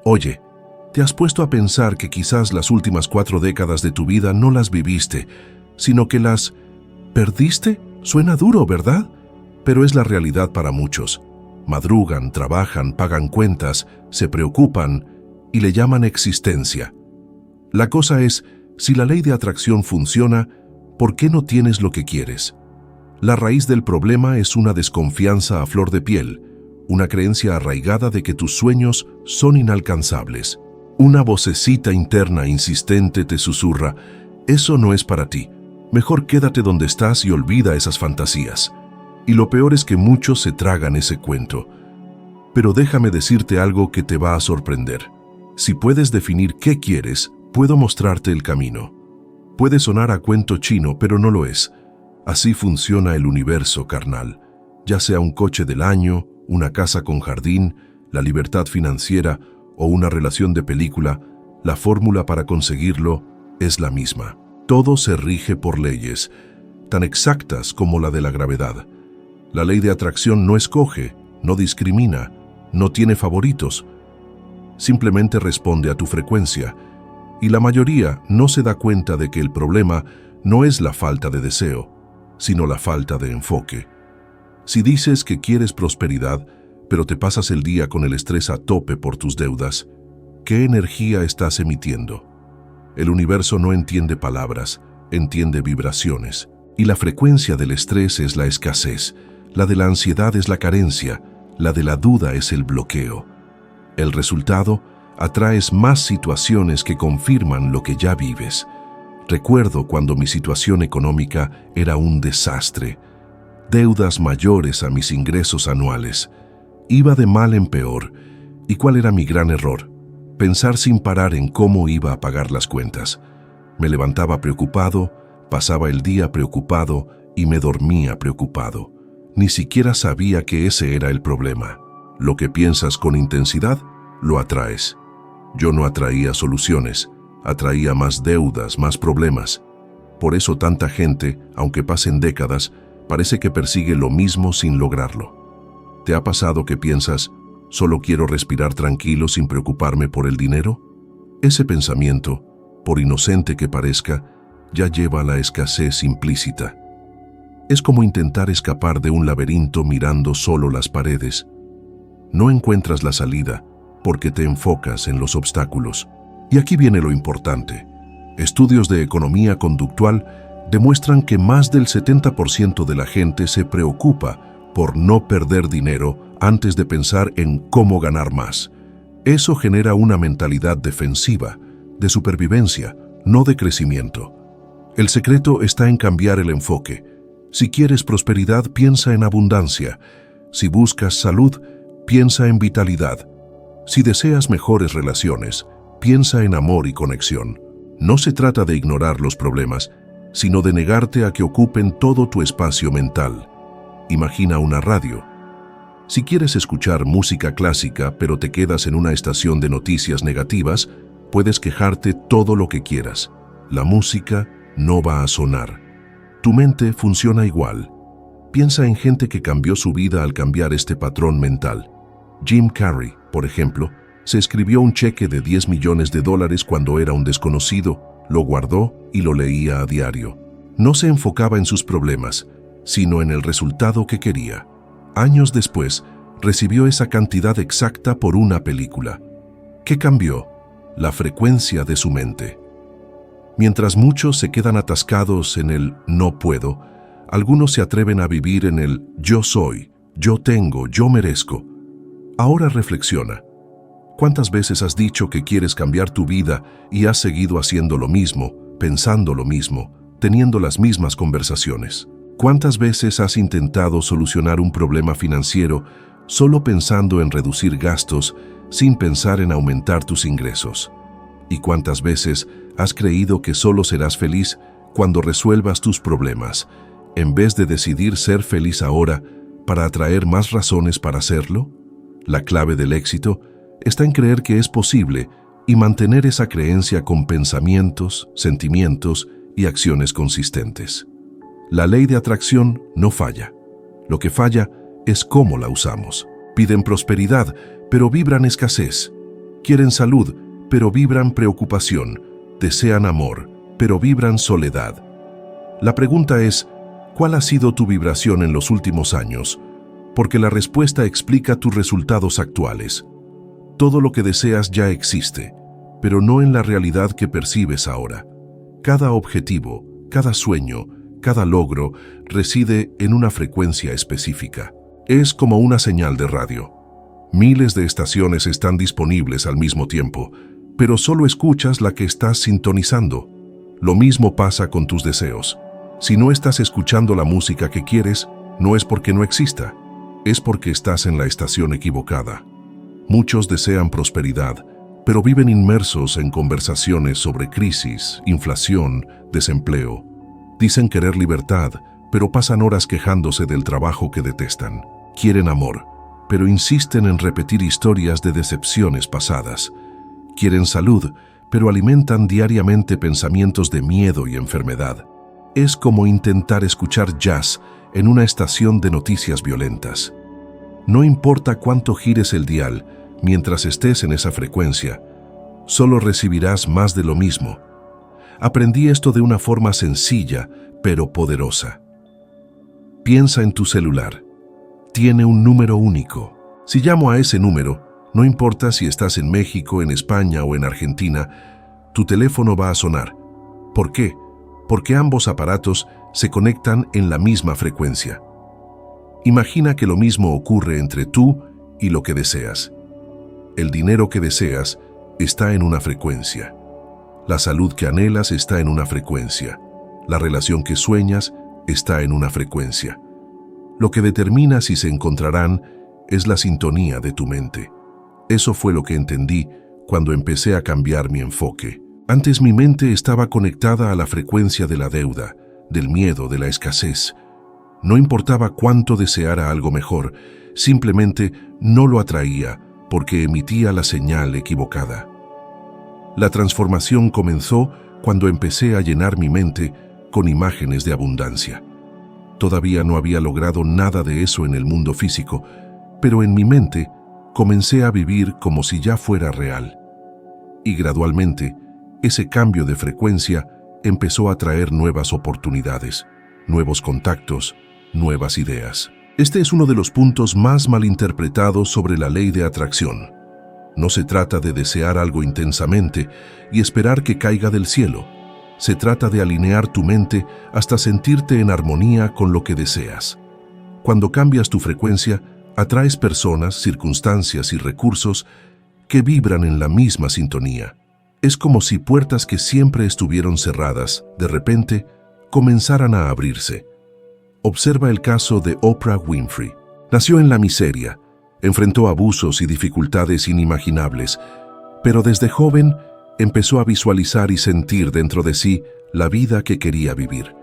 Oye, ¿te has puesto a pensar que quizás las últimas 4 décadas de tu vida no las viviste, sino que las perdiste? Suena duro, ¿verdad? Pero es la realidad para muchos. Madrugan, trabajan, pagan cuentas, se preocupan y le llaman existencia. La cosa es, si la ley de atracción funciona, ¿por qué no tienes lo que quieres? La raíz del problema es una desconfianza a flor de piel, una creencia arraigada de que tus sueños son inalcanzables. Una vocecita interna insistente te susurra, eso no es para ti, mejor quédate donde estás y olvida esas fantasías. Y lo peor es que muchos se tragan ese cuento. Pero déjame decirte algo que te va a sorprender. Si puedes definir qué quieres, puedo mostrarte el camino. Puede sonar a cuento chino, pero no lo es. Así funciona el universo carnal. Ya sea un coche del año, una casa con jardín, la libertad financiera o una relación de película, la fórmula para conseguirlo es la misma. Todo se rige por leyes, tan exactas como la de la gravedad. La ley de atracción no escoge, no discrimina, no tiene favoritos. Simplemente responde a tu frecuencia. Y la mayoría no se da cuenta de que el problema no es la falta de deseo, sino la falta de enfoque. Si dices que quieres prosperidad, pero te pasas el día con el estrés a tope por tus deudas, ¿qué energía estás emitiendo? El universo no entiende palabras, entiende vibraciones. Y la frecuencia del estrés es la escasez, la de la ansiedad es la carencia, la de la duda es el bloqueo. El resultado, atraes más situaciones que confirman lo que ya vives. Recuerdo cuando mi situación económica era un desastre. Deudas mayores a mis ingresos anuales. Iba de mal en peor. ¿Y cuál era mi gran error? Pensar sin parar en cómo iba a pagar las cuentas. Me levantaba preocupado, pasaba el día preocupado y me dormía preocupado. Ni siquiera sabía que ese era el problema. Lo que piensas con intensidad, lo atraes. Yo no atraía soluciones, atraía más deudas, más problemas. Por eso tanta gente, aunque pasen décadas, parece que persigue lo mismo sin lograrlo. ¿Te ha pasado que piensas, solo quiero respirar tranquilo sin preocuparme por el dinero? Ese pensamiento, por inocente que parezca, ya lleva a la escasez implícita. Es como intentar escapar de un laberinto mirando solo las paredes. No encuentras la salida porque te enfocas en los obstáculos. Y aquí viene lo importante. Estudios de economía conductual demuestran que más del 70% de la gente se preocupa por no perder dinero antes de pensar en cómo ganar más. Eso genera una mentalidad defensiva, de supervivencia, no de crecimiento. El secreto está en cambiar el enfoque. Si quieres prosperidad, piensa en abundancia. Si buscas salud, piensa en vitalidad. Si deseas mejores relaciones, piensa en amor y conexión. No se trata de ignorar los problemas, sino de negarte a que ocupen todo tu espacio mental. Imagina una radio. Si quieres escuchar música clásica, pero te quedas en una estación de noticias negativas, puedes quejarte todo lo que quieras. La música no va a sonar. Tu mente funciona igual. Piensa en gente que cambió su vida al cambiar este patrón mental. Jim Carrey, por ejemplo, se escribió un cheque de $10 millones cuando era un desconocido, lo guardó y lo leía a diario. No se enfocaba en sus problemas, sino en el resultado que quería. Años después, recibió esa cantidad exacta por una película. ¿Qué cambió? La frecuencia de su mente. Mientras muchos se quedan atascados en el no puedo, algunos se atreven a vivir en el yo soy, yo tengo, yo merezco. Ahora reflexiona. ¿Cuántas veces has dicho que quieres cambiar tu vida y has seguido haciendo lo mismo, pensando lo mismo, teniendo las mismas conversaciones? ¿Cuántas veces has intentado solucionar un problema financiero solo pensando en reducir gastos sin pensar en aumentar tus ingresos? ¿Y cuántas veces has creído que solo serás feliz cuando resuelvas tus problemas, en vez de decidir ser feliz ahora para atraer más razones para hacerlo? La clave del éxito está en creer que es posible y mantener esa creencia con pensamientos, sentimientos y acciones consistentes. La ley de atracción no falla. Lo que falla es cómo la usamos. Piden prosperidad, pero vibran escasez. Quieren salud, pero vibran preocupación. Desean amor, pero vibran soledad. La pregunta es, ¿cuál ha sido tu vibración en los últimos años? Porque la respuesta explica tus resultados actuales. Todo lo que deseas ya existe, pero no en la realidad que percibes ahora. Cada objetivo, cada sueño, cada logro reside en una frecuencia específica. Es como una señal de radio. Miles de estaciones están disponibles al mismo tiempo, pero solo escuchas la que estás sintonizando. Lo mismo pasa con tus deseos. Si no estás escuchando la música que quieres, no es porque no exista, es porque estás en la estación equivocada. Muchos desean prosperidad, pero viven inmersos en conversaciones sobre crisis, inflación, desempleo. Dicen querer libertad, pero pasan horas quejándose del trabajo que detestan. Quieren amor, pero insisten en repetir historias de decepciones pasadas. Quieren salud, pero alimentan diariamente pensamientos de miedo y enfermedad. Es como intentar escuchar jazz en una estación de noticias violentas. No importa cuánto gires el dial, mientras estés en esa frecuencia, solo recibirás más de lo mismo. Aprendí esto de una forma sencilla, pero poderosa. Piensa en tu celular. Tiene un número único. Si llamo a ese número, no importa si estás en México, en España o en Argentina, tu teléfono va a sonar. ¿Por qué? Porque ambos aparatos se conectan en la misma frecuencia. Imagina que lo mismo ocurre entre tú y lo que deseas. El dinero que deseas está en una frecuencia. La salud que anhelas está en una frecuencia. La relación que sueñas está en una frecuencia. Lo que determina si se encontrarán es la sintonía de tu mente. Eso fue lo que entendí cuando empecé a cambiar mi enfoque. Antes mi mente estaba conectada a la frecuencia de la deuda, del miedo, de la escasez. No importaba cuánto deseara algo mejor, simplemente no lo atraía porque emitía la señal equivocada. La transformación comenzó cuando empecé a llenar mi mente con imágenes de abundancia. Todavía no había logrado nada de eso en el mundo físico, pero en mi mente comencé a vivir como si ya fuera real. Y gradualmente, ese cambio de frecuencia empezó a traer nuevas oportunidades, nuevos contactos, nuevas ideas. Este es uno de los puntos más malinterpretados sobre la ley de atracción. No se trata de desear algo intensamente y esperar que caiga del cielo. Se trata de alinear tu mente hasta sentirte en armonía con lo que deseas. Cuando cambias tu frecuencia, atraes personas, circunstancias y recursos que vibran en la misma sintonía. Es como si puertas que siempre estuvieron cerradas, de repente, comenzaran a abrirse. Observa el caso de Oprah Winfrey. Nació en la miseria, enfrentó abusos y dificultades inimaginables, pero desde joven empezó a visualizar y sentir dentro de sí la vida que quería vivir.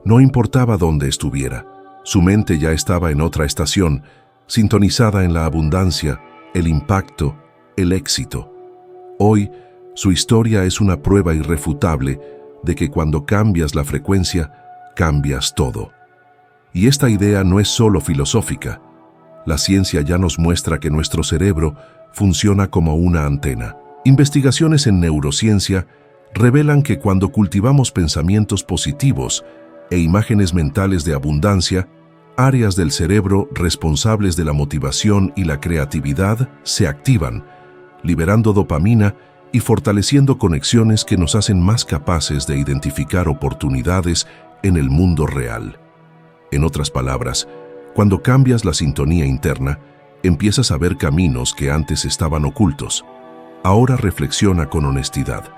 No importaba dónde estuviera, su mente ya estaba en otra estación, sintonizada en la abundancia, el impacto, el éxito. Hoy, su historia es una prueba irrefutable de que cuando cambias la frecuencia, cambias todo. Y esta idea no es solo filosófica. La ciencia ya nos muestra que nuestro cerebro funciona como una antena. Investigaciones en neurociencia revelan que cuando cultivamos pensamientos positivos e imágenes mentales de abundancia, áreas del cerebro responsables de la motivación y la creatividad se activan, liberando dopamina y fortaleciendo conexiones que nos hacen más capaces de identificar oportunidades en el mundo real. En otras palabras, cuando cambias la sintonía interna, empiezas a ver caminos que antes estaban ocultos. Ahora reflexiona con honestidad.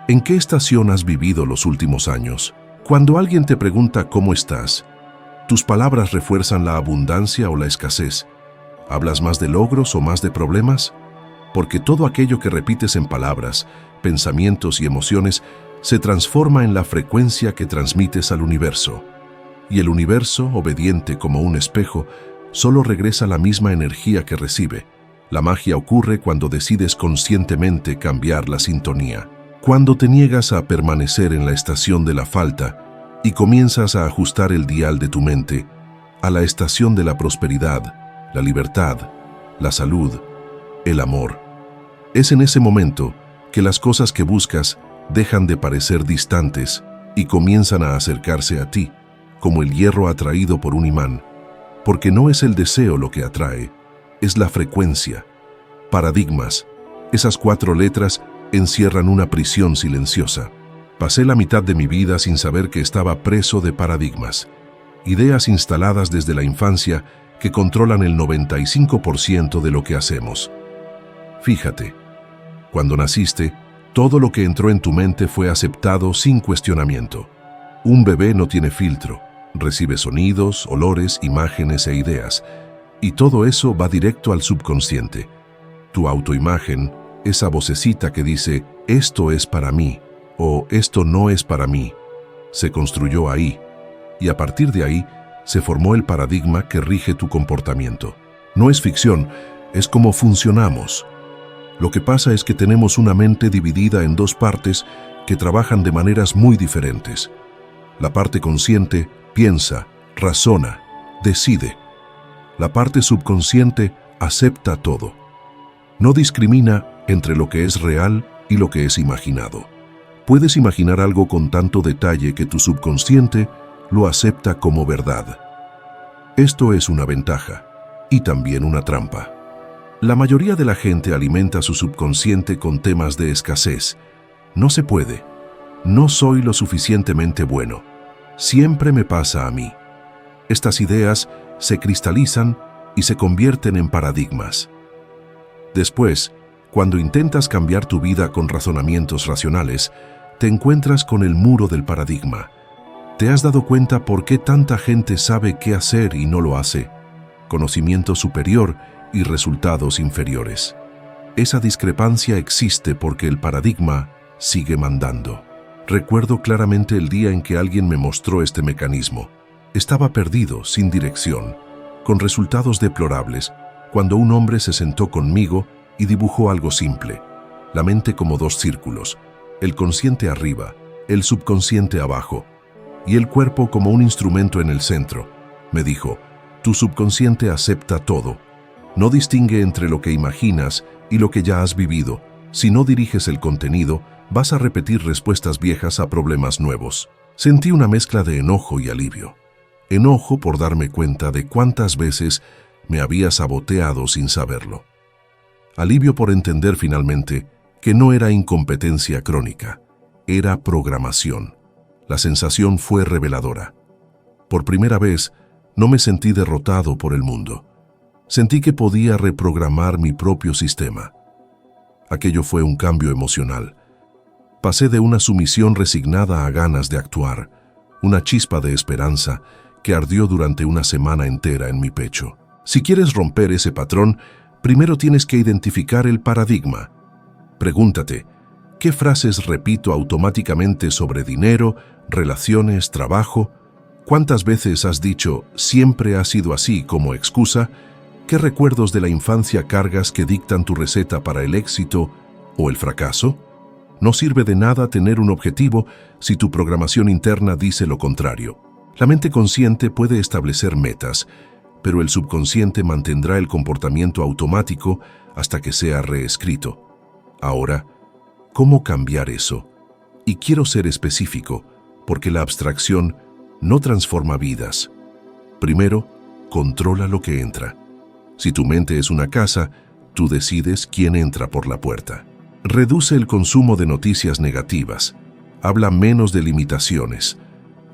¿En qué estación has vivido los últimos años? Cuando alguien te pregunta cómo estás, ¿tus palabras refuerzan la abundancia o la escasez? ¿Hablas más de logros o más de problemas? Porque todo aquello que repites en palabras, pensamientos y emociones se transforma en la frecuencia que transmites al universo. Y el universo, obediente como un espejo, solo regresa la misma energía que recibe. La magia ocurre cuando decides conscientemente cambiar la sintonía. Cuando te niegas a permanecer en la estación de la falta y comienzas a ajustar el dial de tu mente a la estación de la prosperidad, la libertad, la salud, el amor. Es en ese momento que las cosas que buscas dejan de parecer distantes y comienzan a acercarse a ti, como el hierro atraído por un imán, porque no es el deseo lo que atrae, es la frecuencia. Paradigmas. Esas 4 letras encierran una prisión silenciosa. Pasé la mitad de mi vida sin saber que estaba preso de paradigmas. Ideas instaladas desde la infancia que controlan el 95% de lo que hacemos. Fíjate, cuando naciste, todo lo que entró en tu mente fue aceptado sin cuestionamiento. Un bebé no tiene filtro, recibe sonidos, olores, imágenes e ideas, y todo eso va directo al subconsciente. Tu autoimagen, esa vocecita que dice, esto es para mí, o esto no es para mí, se construyó ahí, y a partir de ahí se formó el paradigma que rige tu comportamiento. No es ficción, es como funcionamos. Lo que pasa es que tenemos una mente dividida en 2 partes que trabajan de maneras muy diferentes. La parte consciente piensa, razona, decide. La parte subconsciente acepta todo. No discrimina entre lo que es real y lo que es imaginado. Puedes imaginar algo con tanto detalle que tu subconsciente lo acepta como verdad. Esto es una ventaja y también una trampa. La mayoría de la gente alimenta su subconsciente con temas de escasez. No se puede. No soy lo suficientemente bueno. Siempre me pasa a mí. Estas ideas se cristalizan y se convierten en paradigmas. Después, cuando intentas cambiar tu vida con razonamientos racionales, te encuentras con el muro del paradigma. ¿Te has dado cuenta por qué tanta gente sabe qué hacer y no lo hace? Conocimiento superior y resultados inferiores. Esa discrepancia existe porque el paradigma sigue mandando. Recuerdo claramente el día en que alguien me mostró este mecanismo. Estaba perdido, sin dirección, con resultados deplorables, cuando un hombre se sentó conmigo y dibujó algo simple. La mente como 2 círculos, el consciente arriba, el subconsciente abajo, y el cuerpo como un instrumento en el centro. Me dijo, tu subconsciente acepta todo. No distingue entre lo que imaginas y lo que ya has vivido. Si no diriges el contenido, vas a repetir respuestas viejas a problemas nuevos. Sentí una mezcla de enojo y alivio. Enojo por darme cuenta de cuántas veces me había saboteado sin saberlo. Alivio por entender finalmente que no era incompetencia crónica, era programación. La sensación fue reveladora. Por primera vez, no me sentí derrotado por el mundo. Sentí que podía reprogramar mi propio sistema. Aquello fue un cambio emocional. Pasé de una sumisión resignada a ganas de actuar, una chispa de esperanza que ardió durante una semana entera en mi pecho. Si quieres romper ese patrón, primero tienes que identificar el paradigma. Pregúntate, ¿qué frases repito automáticamente sobre dinero, relaciones, trabajo? ¿Cuántas veces has dicho «siempre ha sido así» como excusa? ¿Qué recuerdos de la infancia cargas que dictan tu receta para el éxito o el fracaso? No sirve de nada tener un objetivo si tu programación interna dice lo contrario. La mente consciente puede establecer metas, pero el subconsciente mantendrá el comportamiento automático hasta que sea reescrito. Ahora, ¿cómo cambiar eso? Y quiero ser específico, porque la abstracción no transforma vidas. Primero, controla lo que entra. Si tu mente es una casa, tú decides quién entra por la puerta. Reduce el consumo de noticias negativas. Habla menos de limitaciones.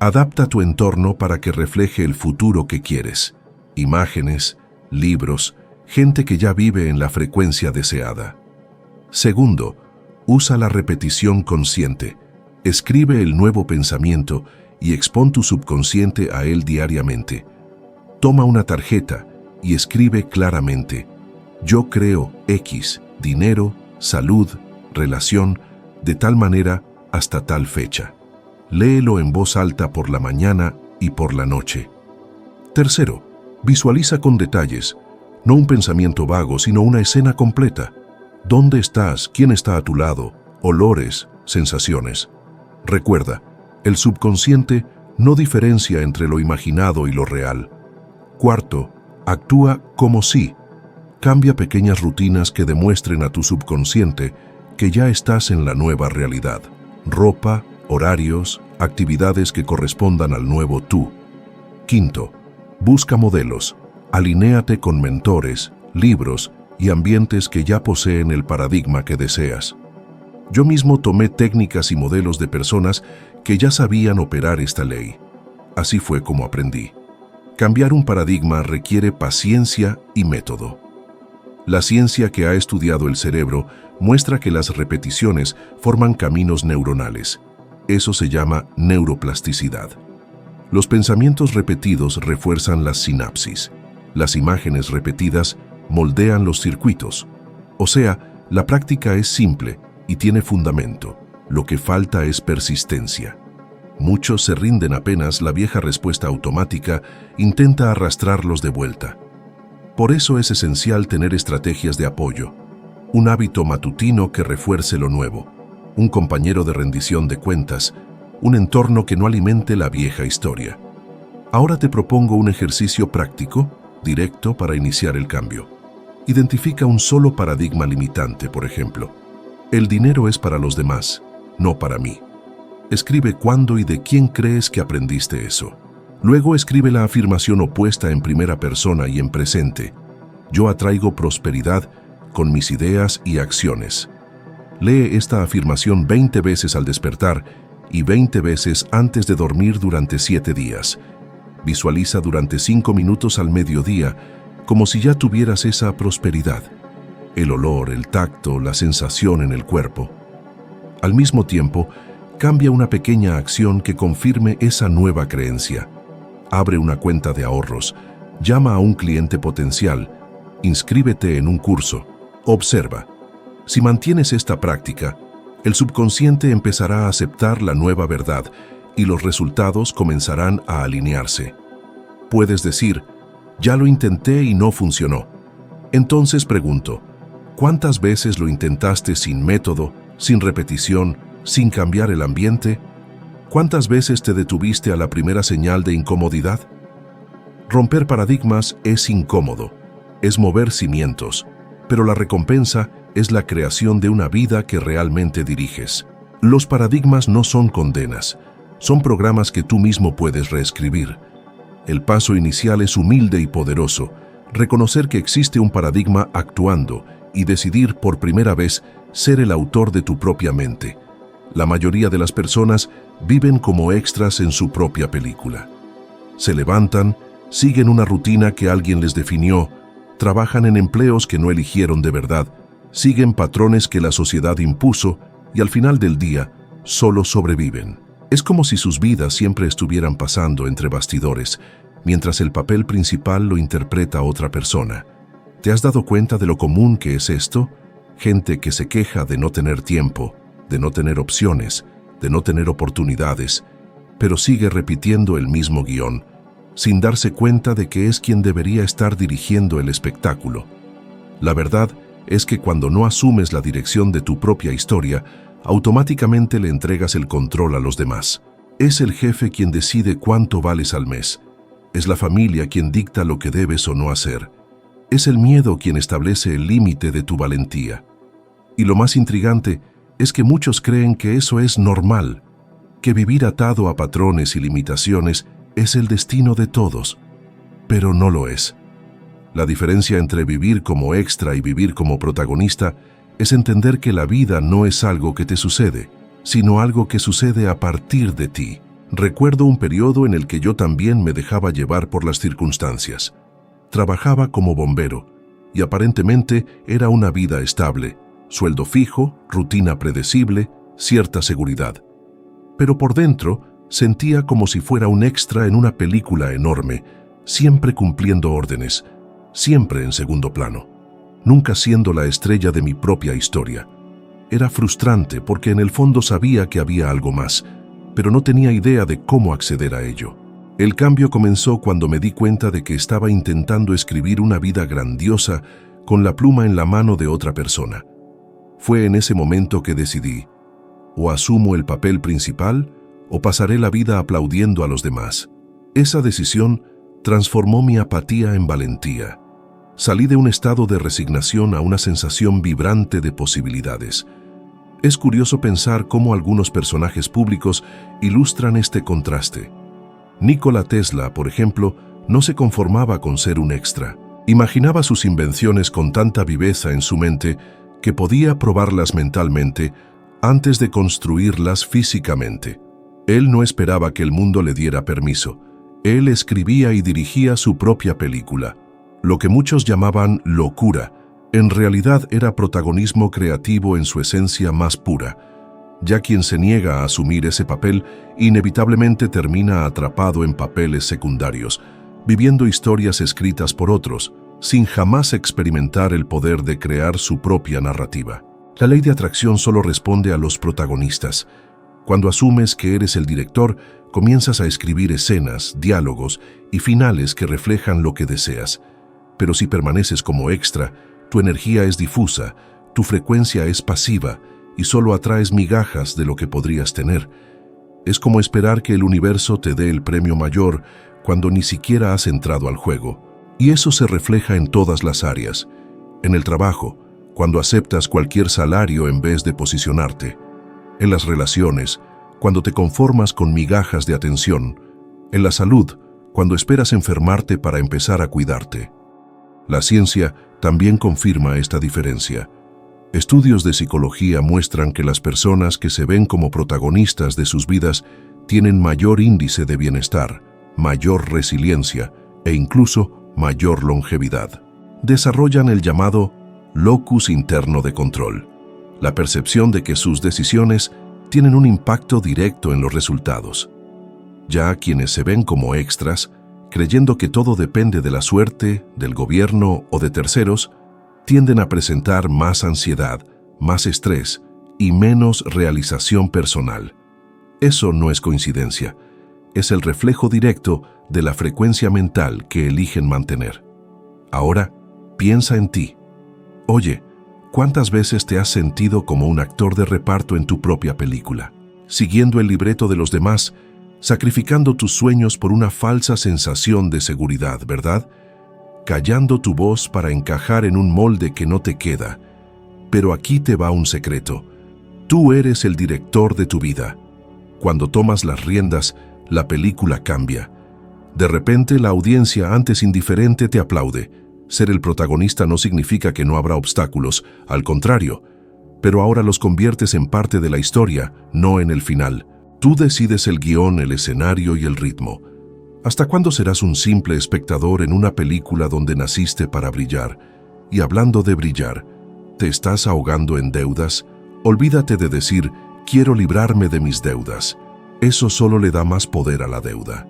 Adapta tu entorno para que refleje el futuro que quieres. Imágenes, libros, gente que ya vive en la frecuencia deseada. Segundo, usa la repetición consciente. Escribe el nuevo pensamiento y expón tu subconsciente a él diariamente. Toma una tarjeta y escribe claramente: yo creo X, dinero, salud, relación, de tal manera hasta tal fecha. Léelo en voz alta por la mañana y por la noche. Tercero, visualiza con detalles, no un pensamiento vago, sino una escena completa. ¿Dónde estás? ¿Quién está a tu lado? Olores, sensaciones. Recuerda, el subconsciente no diferencia entre lo imaginado y lo real. Cuarto, actúa como si. Cambia pequeñas rutinas que demuestren a tu subconsciente que ya estás en la nueva realidad. Ropa, horarios, actividades que correspondan al nuevo tú. Quinto, busca modelos. Alinéate con mentores, libros y ambientes que ya poseen el paradigma que deseas. Yo mismo tomé técnicas y modelos de personas que ya sabían operar esta ley. Así fue como aprendí. Cambiar un paradigma requiere paciencia y método. La ciencia que ha estudiado el cerebro muestra que las repeticiones forman caminos neuronales. Eso se llama neuroplasticidad. Los pensamientos repetidos refuerzan las sinapsis. Las imágenes repetidas moldean los circuitos. O sea, la práctica es simple y tiene fundamento. Lo que falta es persistencia. Muchos se rinden apenas la vieja respuesta automática intenta arrastrarlos de vuelta. Por eso es esencial tener estrategias de apoyo, un hábito matutino que refuerce lo nuevo, un compañero de rendición de cuentas, un entorno que no alimente la vieja historia. Ahora te propongo un ejercicio práctico, directo para iniciar el cambio. Identifica un solo paradigma limitante, por ejemplo. El dinero es para los demás, no para mí. Escribe cuándo y de quién crees que aprendiste eso. Luego escribe la afirmación opuesta en primera persona y en presente. Yo atraigo prosperidad con mis ideas y acciones. Lee esta afirmación 20 veces al despertar y 20 veces antes de dormir durante 7 días. Visualiza durante 5 minutos al mediodía como si ya tuvieras esa prosperidad. El olor, el tacto, la sensación en el cuerpo. Al mismo tiempo, cambia una pequeña acción que confirme esa nueva creencia. Abre una cuenta de ahorros, llama a un cliente potencial, inscríbete en un curso, observa. Si mantienes esta práctica, el subconsciente empezará a aceptar la nueva verdad y los resultados comenzarán a alinearse. Puedes decir, ya lo intenté y no funcionó. Entonces pregunto, ¿cuántas veces lo intentaste sin método, sin repetición, sin cambiar el ambiente? ¿Cuántas veces te detuviste a la primera señal de incomodidad? Romper paradigmas es incómodo, es mover cimientos, pero la recompensa es la creación de una vida que realmente diriges. Los paradigmas no son condenas, son programas que tú mismo puedes reescribir. El paso inicial es humilde y poderoso, reconocer que existe un paradigma actuando y decidir por primera vez ser el autor de tu propia mente. La mayoría de las personas viven como extras en su propia película. Se levantan, siguen una rutina que alguien les definió, trabajan en empleos que no eligieron de verdad, siguen patrones que la sociedad impuso y al final del día solo sobreviven. Es como si sus vidas siempre estuvieran pasando entre bastidores, mientras el papel principal lo interpreta otra persona. ¿Te has dado cuenta de lo común que es esto? Gente que se queja de no tener tiempo, de no tener opciones, de no tener oportunidades, pero sigue repitiendo el mismo guión, sin darse cuenta de que es quien debería estar dirigiendo el espectáculo. La verdad es que cuando no asumes la dirección de tu propia historia, automáticamente le entregas el control a los demás. Es el jefe quien decide cuánto vales al mes. Es la familia quien dicta lo que debes o no hacer. Es el miedo quien establece el límite de tu valentía. Y lo más intrigante es que muchos creen que eso es normal, que vivir atado a patrones y limitaciones es el destino de todos, pero no lo es. La diferencia entre vivir como extra y vivir como protagonista es entender que la vida no es algo que te sucede, sino algo que sucede a partir de ti. Recuerdo un periodo en el que yo también me dejaba llevar por las circunstancias. Trabajaba como bombero y aparentemente era una vida estable, sueldo fijo, rutina predecible, cierta seguridad. Pero por dentro sentía como si fuera un extra en una película enorme, siempre cumpliendo órdenes, siempre en segundo plano, nunca siendo la estrella de mi propia historia. Era frustrante porque en el fondo sabía que había algo más, pero no tenía idea de cómo acceder a ello. El cambio comenzó cuando me di cuenta de que estaba intentando escribir una vida grandiosa con la pluma en la mano de otra persona. Fue en ese momento que decidí, o asumo el papel principal o pasaré la vida aplaudiendo a los demás. Esa decisión transformó mi apatía en valentía. Salí de un estado de resignación a una sensación vibrante de posibilidades. Es curioso pensar cómo algunos personajes públicos ilustran este contraste. Nikola Tesla, por ejemplo, no se conformaba con ser un extra. Imaginaba sus invenciones con tanta viveza en su mente que podía probarlas mentalmente antes de construirlas físicamente. Él no esperaba que el mundo le diera permiso. Él escribía y dirigía su propia película. Lo que muchos llamaban locura, en realidad era protagonismo creativo en su esencia más pura. Ya quien se niega a asumir ese papel inevitablemente termina atrapado en papeles secundarios, viviendo historias escritas por otros, sin jamás experimentar el poder de crear su propia narrativa. La ley de atracción solo responde a los protagonistas. Cuando asumes que eres el director, comienzas a escribir escenas, diálogos y finales que reflejan lo que deseas. Pero si permaneces como extra, tu energía es difusa, tu frecuencia es pasiva y solo atraes migajas de lo que podrías tener. Es como esperar que el universo te dé el premio mayor cuando ni siquiera has entrado al juego. Y eso se refleja en todas las áreas. En el trabajo, cuando aceptas cualquier salario en vez de posicionarte. En las relaciones, cuando te conformas con migajas de atención. En la salud, cuando esperas enfermarte para empezar a cuidarte. La ciencia también confirma esta diferencia. Estudios de psicología muestran que las personas que se ven como protagonistas de sus vidas tienen mayor índice de bienestar, mayor resiliencia e incluso mayor longevidad. Desarrollan el llamado locus interno de control, la percepción de que sus decisiones tienen un impacto directo en los resultados. Ya quienes se ven como extras, creyendo que todo depende de la suerte, del gobierno o de terceros, tienden a presentar más ansiedad, más estrés y menos realización personal. Eso no es coincidencia, es el reflejo directo de la frecuencia mental que eligen mantener. Ahora, piensa en ti. Oye, ¿cuántas veces te has sentido como un actor de reparto en tu propia película, siguiendo el libreto de los demás, sacrificando tus sueños por una falsa sensación de seguridad, ¿verdad? Callando tu voz para encajar en un molde que no te queda. Pero aquí te va un secreto. Tú eres el director de tu vida. Cuando tomas las riendas, la película cambia. De repente, la audiencia, antes indiferente, te aplaude. Ser el protagonista no significa que no habrá obstáculos, al contrario. Pero ahora los conviertes en parte de la historia, no en el final. Tú decides el guión, el escenario y el ritmo. ¿Hasta cuándo serás un simple espectador en una película donde naciste para brillar? Y hablando de brillar, ¿te estás ahogando en deudas? Olvídate de decir, quiero librarme de mis deudas. Eso solo le da más poder a la deuda.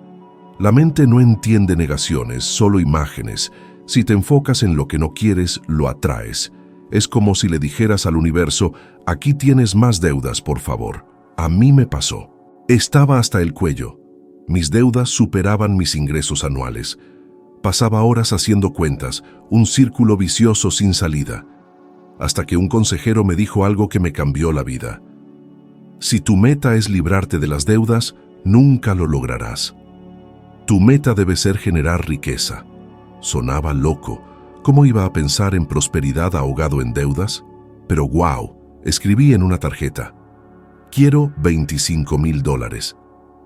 La mente no entiende negaciones, solo imágenes. Si te enfocas en lo que no quieres, lo atraes. Es como si le dijeras al universo, aquí tienes más deudas, por favor. A mí me pasó. Estaba hasta el cuello. Mis deudas superaban mis ingresos anuales. Pasaba horas haciendo cuentas, un círculo vicioso sin salida. Hasta que un consejero me dijo algo que me cambió la vida. Si tu meta es librarte de las deudas, nunca lo lograrás. Tu meta debe ser generar riqueza. Sonaba loco. ¿Cómo iba a pensar en prosperidad ahogado en deudas? Pero wow, escribí en una tarjeta. Quiero $25,000.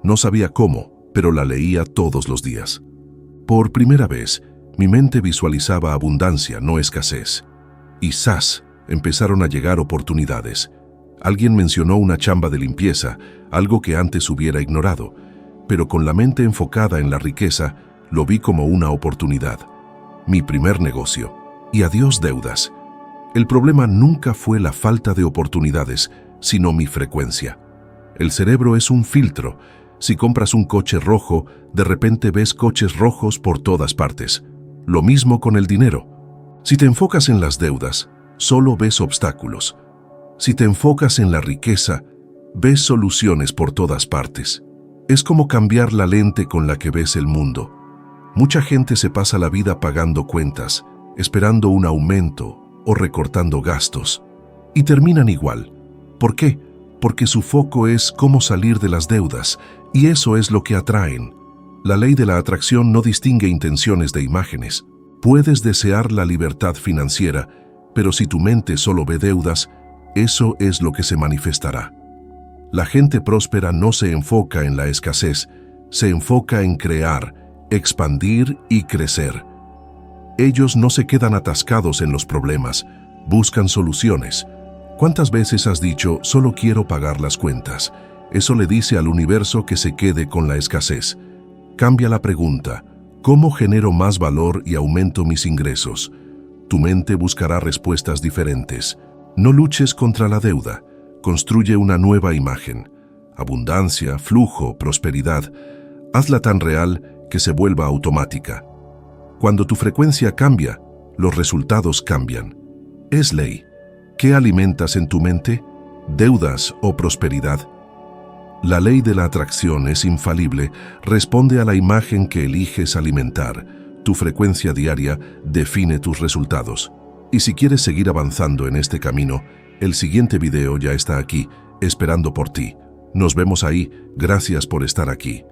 No sabía cómo, pero la leía todos los días. Por primera vez, mi mente visualizaba abundancia, no escasez. Y ¡zas! Empezaron a llegar oportunidades. Alguien mencionó una chamba de limpieza, algo que antes hubiera ignorado, pero con la mente enfocada en la riqueza, lo vi como una oportunidad. Mi primer negocio. Y adiós deudas. El problema nunca fue la falta de oportunidades, sino mi frecuencia. El cerebro es un filtro. Si compras un coche rojo, de repente ves coches rojos por todas partes. Lo mismo con el dinero. Si te enfocas en las deudas, solo ves obstáculos. Si te enfocas en la riqueza, ves soluciones por todas partes. Es como cambiar la lente con la que ves el mundo. Mucha gente se pasa la vida pagando cuentas, esperando un aumento o recortando gastos. Y terminan igual. ¿Por qué? Porque su foco es cómo salir de las deudas, y eso es lo que atraen. La ley de la atracción no distingue intenciones de imágenes. Puedes desear la libertad financiera, pero si tu mente solo ve deudas, eso es lo que se manifestará. La gente próspera no se enfoca en la escasez, se enfoca en crear, expandir y crecer. Ellos no se quedan atascados en los problemas, buscan soluciones. ¿Cuántas veces has dicho, solo quiero pagar las cuentas? Eso le dice al universo que se quede con la escasez. Cambia la pregunta, ¿cómo genero más valor y aumento mis ingresos? Tu mente buscará respuestas diferentes. No luches contra la deuda, construye una nueva imagen. Abundancia, flujo, prosperidad. Hazla tan real que se vuelva automática. Cuando tu frecuencia cambia, los resultados cambian. Es ley. ¿Qué alimentas en tu mente? ¿Deudas o prosperidad? La ley de la atracción es infalible, responde a la imagen que eliges alimentar. Tu frecuencia diaria define tus resultados. Y si quieres seguir avanzando en este camino, el siguiente video ya está aquí, esperando por ti. Nos vemos ahí, gracias por estar aquí.